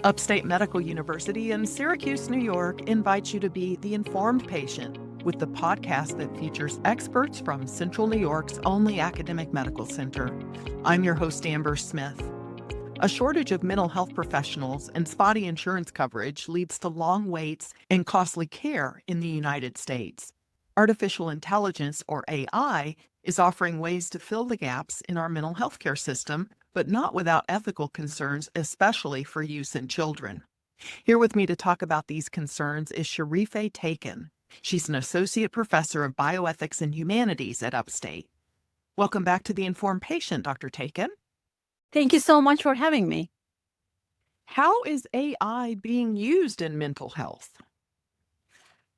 Upstate Medical University in Syracuse, New York invites you to be the informed patient with the podcast that features experts from Central New York's only academic medical center. I'm your host, Amber Smith. A shortage of mental health professionals and spotty insurance coverage leads to long waits and costly care in the United States. Artificial intelligence, or AI, is offering ways to fill the gaps in our mental health care system, but not without ethical concerns, especially for use in children. Here with me to talk about these concerns is Serife Tekin. She's an associate professor of bioethics and humanities at Upstate. Welcome back to The Informed Patient, Dr. Tekin. Thank you so much for having me. How is AI being used in mental health?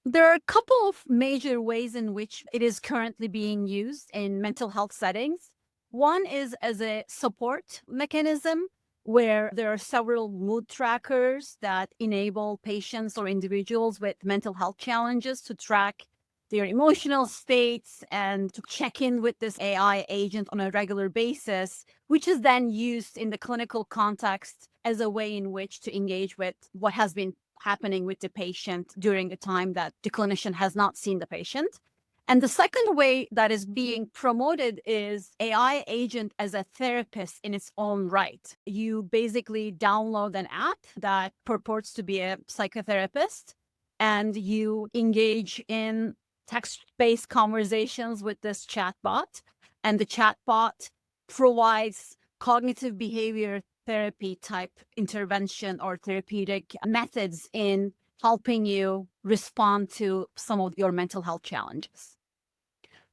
There are a couple of major ways in which it is currently being used in mental health settings. One is as a support mechanism, where there are several mood trackers that enable patients or individuals with mental health challenges to track their emotional states and to check in with this AI agent on a regular basis, which is then used in the clinical context as a way in which to engage with what has been happening with the patient during the time that the clinician has not seen the patient. And the second way that is being promoted is AI agent as a therapist in its own right. You basically download an app that purports to be a psychotherapist, and you engage in text-based conversations with this chatbot, and the chatbot provides cognitive behavior therapy type intervention or therapeutic methods in helping you respond to some of your mental health challenges.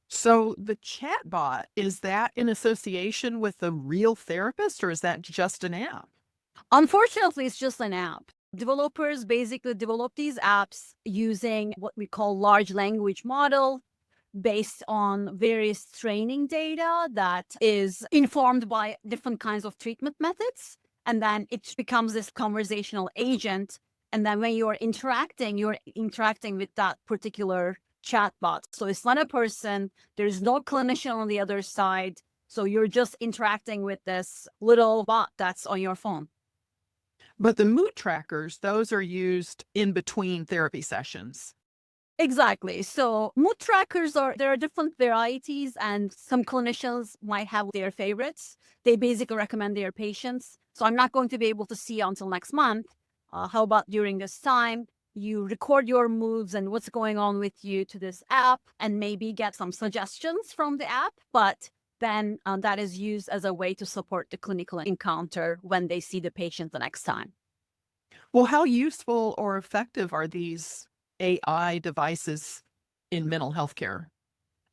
So the chatbot, is that in association with a real therapist, or is that just an app? Unfortunately, it's just an app. Developers basically develop these apps using what we call large language model based on various training data that is informed by different kinds of treatment methods. And then it becomes this conversational agent. And then when you're interacting with that particular chatbot. So it's not a person, there's no clinician on the other side. So you're just interacting with this little bot that's on your phone. But the mood trackers, those are used in between therapy sessions. Exactly. So mood trackers there are different varieties, and some clinicians might have their favorites. They basically recommend their patients. So I'm not going to be able to see you until next month. How about during this time, you record your moods and what's going on with you to this app and maybe get some suggestions from the app. But then that is used as a way to support the clinical encounter when they see the patient the next time. Well, how useful or effective are these AI devices in mental health care?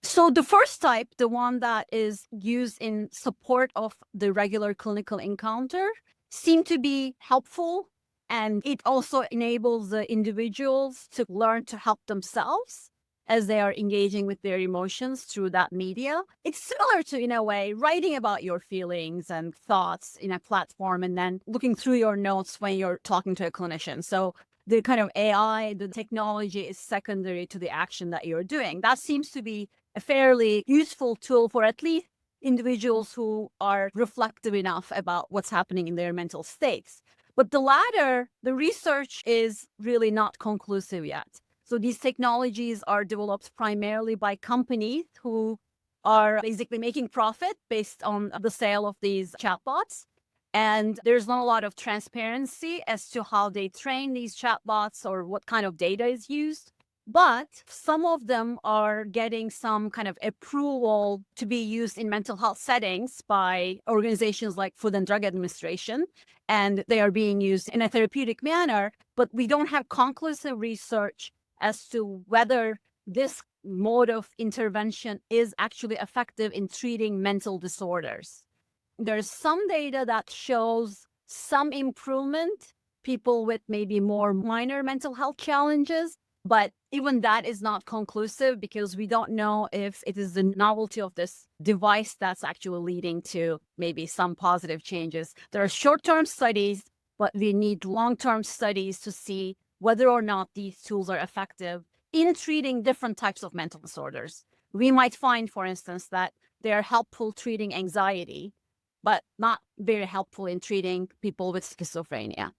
So the first type, the one that is used in support of the regular clinical encounter, seem to be helpful. And it also enables the individuals to learn to help themselves as they are engaging with their emotions through that media. It's similar to, in a way, writing about your feelings and thoughts in a platform and then looking through your notes when you're talking to a clinician. So the kind of AI, the technology is secondary to the action that you're doing. That seems to be a fairly useful tool for at least individuals who are reflective enough about what's happening in their mental states. But the latter, the research is really not conclusive yet. So these technologies are developed primarily by companies who are basically making profit based on the sale of these chatbots. And there's not a lot of transparency as to how they train these chatbots or what kind of data is used. But some of them are getting some kind of approval to be used in mental health settings by organizations like Food and Drug Administration, and they are being used in a therapeutic manner. But we don't have conclusive research as to whether this mode of intervention is actually effective in treating mental disorders. There's some data that shows some improvement, people with maybe more minor mental health challenges, but even that is not conclusive because we don't know if it is the novelty of this device that's actually leading to maybe some positive changes. There are short-term studies, but we need long-term studies to see whether or not these tools are effective in treating different types of mental disorders. We might find, for instance, that they are helpful treating anxiety, but not very helpful in treating people with schizophrenia.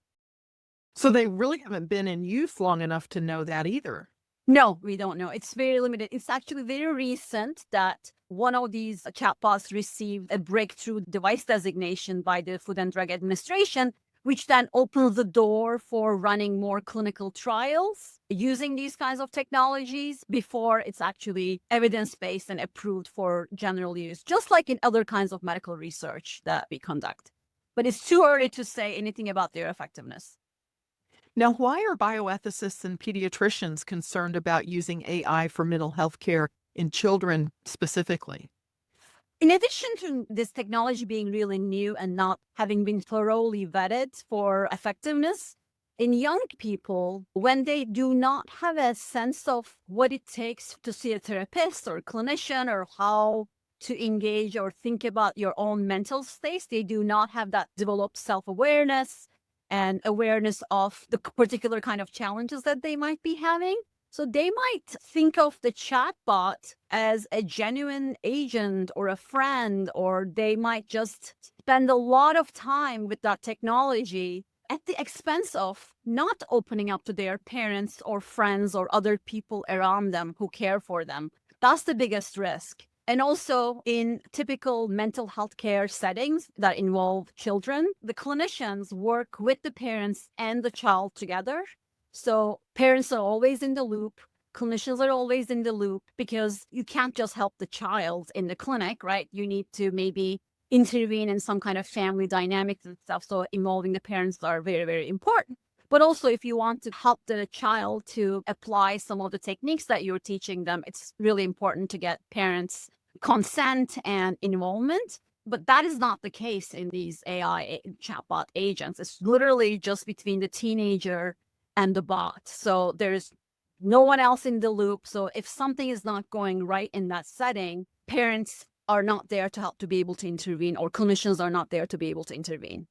So they really haven't been in use long enough to know that either. No, we don't know. It's very limited. It's actually very recent that one of these chatbots received a breakthrough device designation by the Food and Drug Administration, which then opens the door for running more clinical trials using these kinds of technologies before it's actually evidence-based and approved for general use, just like in other kinds of medical research that we conduct. But it's too early to say anything about their effectiveness. Now, why are bioethicists and pediatricians concerned about using AI for mental health care in children specifically? In addition to this technology being really new and not having been thoroughly vetted for effectiveness, in young people, when they do not have a sense of what it takes to see a therapist or clinician or how to engage or think about your own mental states, they do not have that developed self-awareness and awareness of the particular kind of challenges that they might be having. So they might think of the chatbot as a genuine agent or a friend, or they might just spend a lot of time with that technology at the expense of not opening up to their parents or friends or other people around them who care for them. That's the biggest risk. And also in typical mental health care settings that involve children, the clinicians work with the parents and the child together. So parents are always in the loop. Clinicians are always in the loop because you can't just help the child in the clinic, right? You need to maybe intervene in some kind of family dynamics and stuff. So involving the parents are very, very important. But also, if you want to help the child to apply some of the techniques that you're teaching them, it's really important to get parents' consent and involvement. But that is not the case in these AI chatbot agents. It's literally just between the teenager and the bot. So there's no one else in the loop. So if something is not going right in that setting, parents are not there to help to be able to intervene, or clinicians are not there to be able to intervene.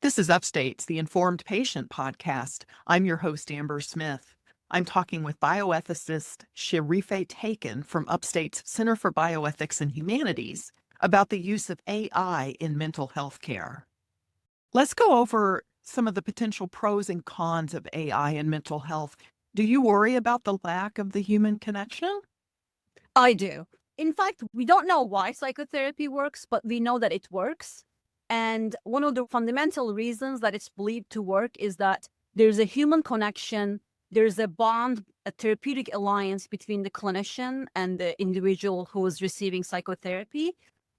This is Upstate's The Informed Patient podcast. I'm your host, Amber Smith. I'm talking with bioethicist Serife Tekin from Upstate's Center for Bioethics and Humanities about the use of AI in mental health care. Let's go over some of the potential pros and cons of AI in mental health. Do you worry about the lack of the human connection? I do. In fact, we don't know why psychotherapy works, but we know that it works. And one of the fundamental reasons that it's believed to work is that there's a human connection, there's a bond, a therapeutic alliance between the clinician and the individual who is receiving psychotherapy,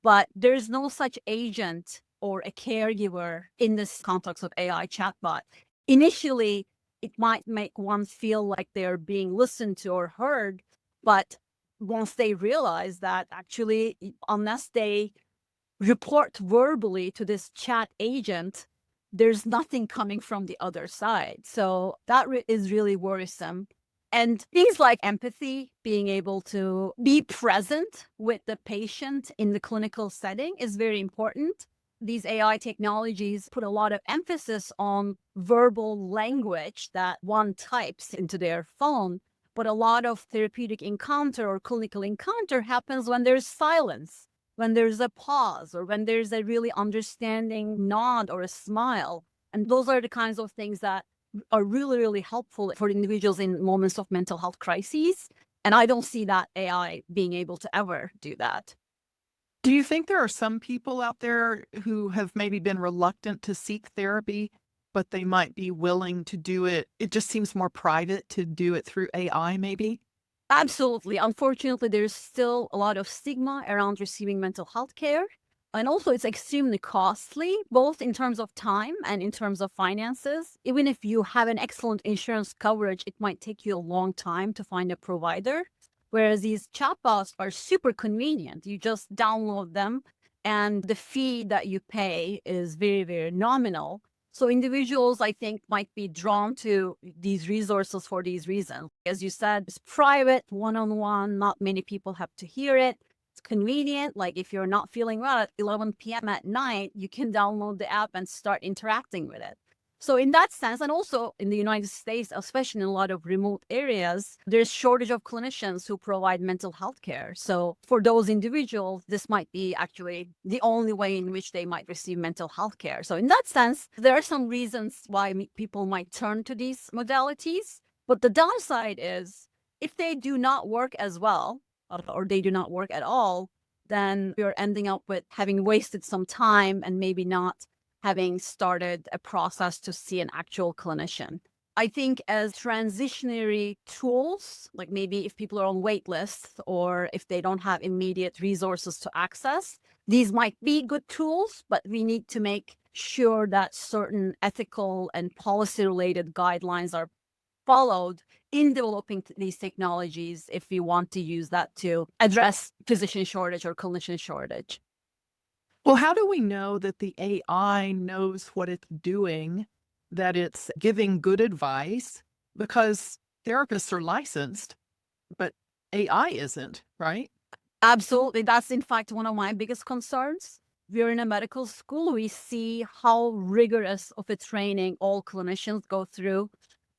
but there's no such agent or a caregiver in this context of AI chatbot. Initially, it might make one feel like they're being listened to or heard, but once they realize that actually, unless they report verbally to this chat agent, there's nothing coming from the other side. So that is really worrisome. And things like empathy, being able to be present with the patient in the clinical setting is very important. These AI technologies put a lot of emphasis on verbal language that one types into their phone. But a lot of therapeutic encounter or clinical encounter happens when there's silence, when there's a pause, or when there's a really understanding nod or a smile. And those are the kinds of things that are really, really helpful for individuals in moments of mental health crises. And I don't see that AI being able to ever do that. Do you think there are some people out there who have maybe been reluctant to seek therapy, but they might be willing to do it? It just seems more private to do it through AI, maybe? Absolutely. Unfortunately, there's still a lot of stigma around receiving mental health care. And also, it's extremely costly, both in terms of time and in terms of finances. Even if you have an excellent insurance coverage, it might take you a long time to find a provider. Whereas these chatbots are super convenient. You just download them, and the fee that you pay is very, very nominal. So individuals, I think, might be drawn to these resources for these reasons. As you said, it's private, one-on-one, not many people have to hear it. It's convenient. Like if you're not feeling well at 11 p.m. at night, you can download the app and start interacting with it. So in that sense, and also in the United States, especially in a lot of remote areas, there's shortage of clinicians who provide mental health care. So for those individuals, this might be actually the only way in which they might receive mental health care. So in that sense, there are some reasons why people might turn to these modalities. But the downside is if they do not work as well, or they do not work at all, then you're ending up with having wasted some time and maybe not having started a process to see an actual clinician. I think as transitionary tools, like maybe if people are on wait lists or if they don't have immediate resources to access, these might be good tools, but we need to make sure that certain ethical and policy related guidelines are followed in developing these technologies if we want to use that to address physician shortage or clinician shortage. Well, how do we know that the AI knows what it's doing, that it's giving good advice? Because therapists are licensed, but AI isn't, right? Absolutely. That's in fact one of my biggest concerns. We're in a medical school. We see how rigorous of a training all clinicians go through.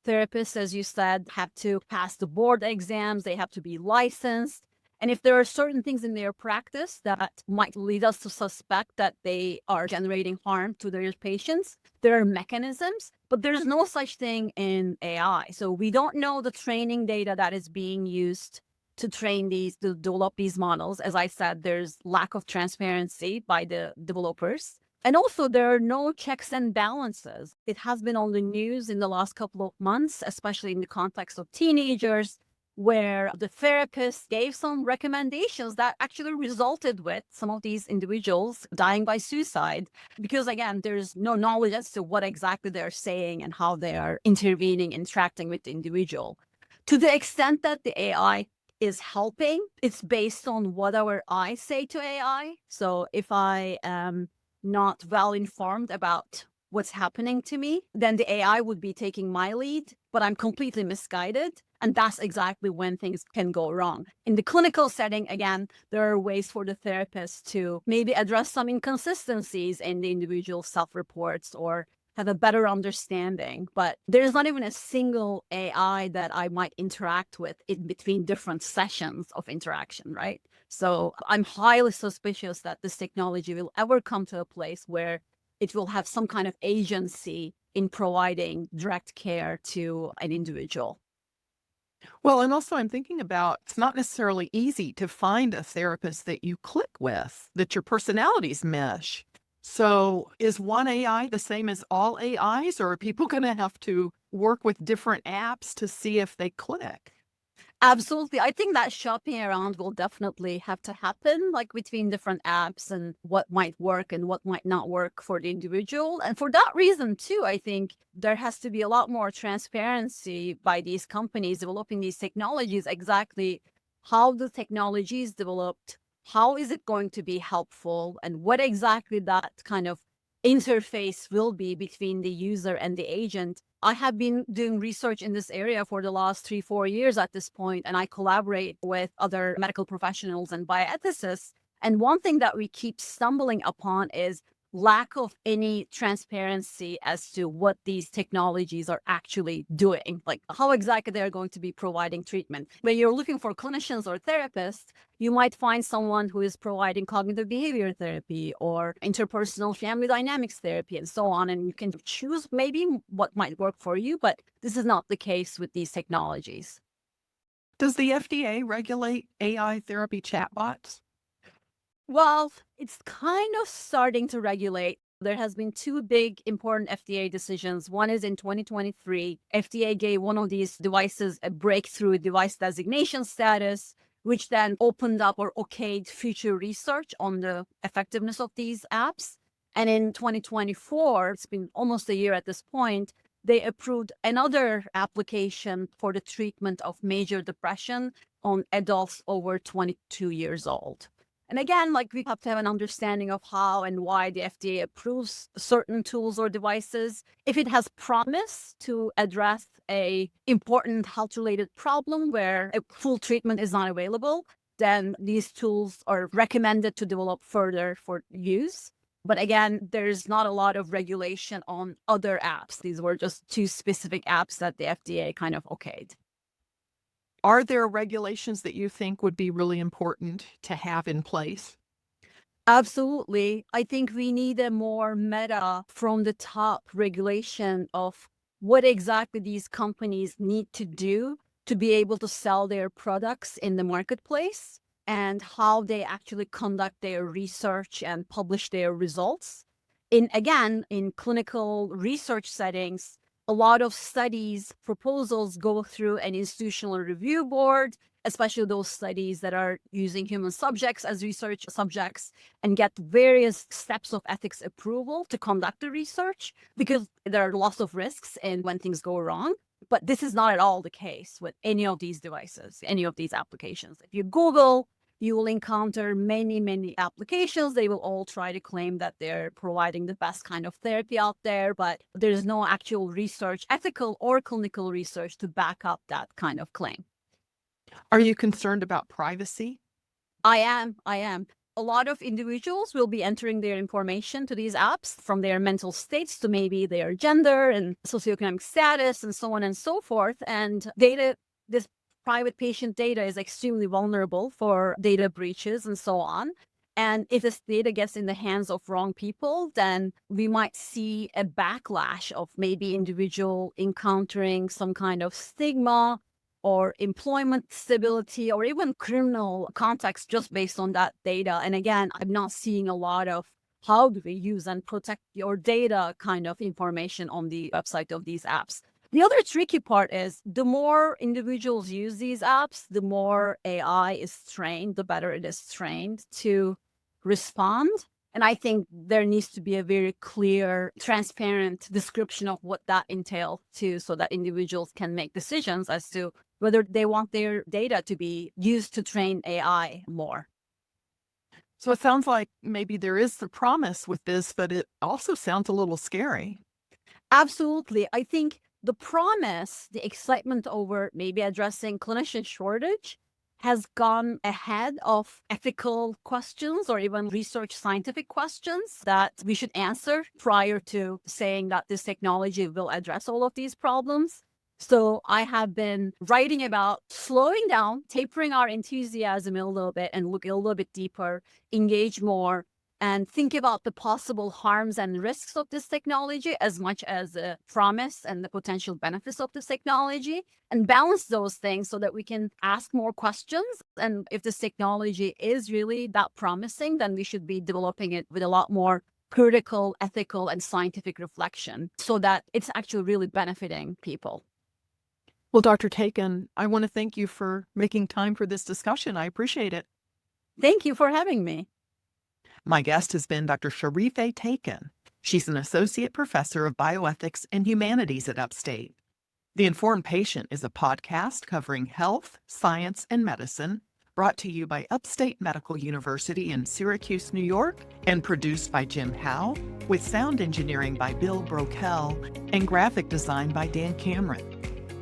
Therapists, as you said, have to pass the board exams. They have to be licensed. And if there are certain things in their practice that might lead us to suspect that they are generating harm to their patients, there are mechanisms, but there's no such thing in AI. So we don't know the training data that is being used to train these, to develop these models. As I said, there's lack of transparency by the developers. And also, there are no checks and balances. It has been on the news in the last couple of months, especially in the context of teenagers, where the therapist gave some recommendations that actually resulted with some of these individuals dying by suicide. Because again, there's no knowledge as to what exactly they're saying and how they are intervening, interacting with the individual. To the extent that the AI is helping, it's based on whatever I say to AI. So if I am not well informed about what's happening to me, then the AI would be taking my lead, but I'm completely misguided. And that's exactly when things can go wrong. In the clinical setting, again, there are ways for the therapist to maybe address some inconsistencies in the individual self-reports or have a better understanding. But there's not even a single AI that I might interact with in between different sessions of interaction, right? So I'm highly suspicious that this technology will ever come to a place where it will have some kind of agency in providing direct care to an individual. Well, and also I'm thinking about it's not necessarily easy to find a therapist that you click with, that your personalities mesh. So is one AI the same as all AIs, or are people going to have to work with different apps to see if they click? Absolutely. I think that shopping around will definitely have to happen, like between different apps and what might work and what might not work for the individual. And for that reason, too, I think there has to be a lot more transparency by these companies developing these technologies, exactly how the technology is developed, how is it going to be helpful, and what exactly that kind of interface will be between the user and the agent. I have been doing research in this area for the last 3-4 years at this point, and I collaborate with other medical professionals and bioethicists. And one thing that we keep stumbling upon is lack of any transparency as to what these technologies are actually doing, like how exactly they're going to be providing treatment. When you're looking for clinicians or therapists, you might find someone who is providing cognitive behavior therapy or interpersonal family dynamics therapy and so on. And you can choose maybe what might work for you, but this is not the case with these technologies. Does the FDA regulate AI therapy chatbots? Well, it's kind of starting to regulate. There has been two big important FDA decisions. One is in 2023, FDA gave one of these devices a breakthrough device designation status, which then opened up or okayed future research on the effectiveness of these apps. And in 2024, it's been almost a year at this point, they approved another application for the treatment of major depression on adults over 22 years old. And again, like we have to have an understanding of how and why the FDA approves certain tools or devices. If it has promise to address a important health-related problem where a full treatment is not available, then these tools are recommended to develop further for use. But again, there's not a lot of regulation on other apps. These were just two specific apps that the FDA kind of okayed. Are there regulations that you think would be really important to have in place? Absolutely. I think we need a more meta from the top regulation of what exactly these companies need to do to be able to sell their products in the marketplace and how they actually conduct their research and publish their results. In clinical research settings, a lot of studies proposals go through an institutional review board, especially those studies that are using human subjects as research subjects, and get various steps of ethics approval to conduct the research because there are lots of risks and when things go wrong. But this is not at all the case with any of these devices, any of these applications. If you Google, you will encounter many, many applications. They will all try to claim that they're providing the best kind of therapy out there, but there's no actual research, ethical or clinical research to back up that kind of claim. Are you concerned about privacy? I am. A lot of individuals will be entering their information to these apps from their mental states to maybe their gender and socioeconomic status and so on and so forth. And this private patient data is extremely vulnerable for data breaches and so on. And if this data gets in the hands of wrong people, then we might see a backlash of maybe individual encountering some kind of stigma or employment stability or even criminal context just based on that data. And again, I'm not seeing a lot of how do we use and protect your data kind of information on the website of these apps. The other tricky part is the more individuals use these apps, the more AI is trained, the better it is trained to respond. And I think there needs to be a very clear, transparent description of what that entails too, so that individuals can make decisions as to whether they want their data to be used to train AI more. So it sounds like maybe there is the promise with this, but it also sounds a little scary. Absolutely. I think the promise, the excitement over maybe addressing clinician shortage has gone ahead of ethical questions or even research scientific questions that we should answer prior to saying that this technology will address all of these problems. So I have been writing about slowing down, tapering our enthusiasm a little bit and look a little bit deeper, engage more, and think about the possible harms and risks of this technology as much as the promise and the potential benefits of this technology, and balance those things so that we can ask more questions. And if this technology is really that promising, then we should be developing it with a lot more critical, ethical, and scientific reflection so that it's actually really benefiting people. Well, Dr. Tekin, I want to thank you for making time for this discussion. I appreciate it. Thank you for having me. My guest has been Dr. Serife Tekin. She's an associate professor of bioethics and humanities at Upstate. The Informed Patient is a podcast covering health, science, and medicine, brought to you by Upstate Medical University in Syracuse, New York, and produced by Jim Howe, with sound engineering by Bill Brokel and graphic design by Dan Cameron.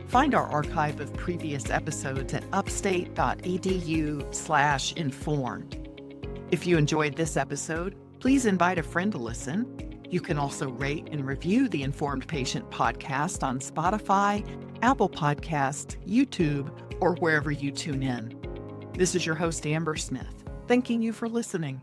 Find our archive of previous episodes at upstate.edu/informed. If you enjoyed this episode, please invite a friend to listen. You can also rate and review the Informed Patient podcast on Spotify, Apple Podcasts, YouTube, or wherever you tune in. This is your host, Amber Smith, thanking you for listening.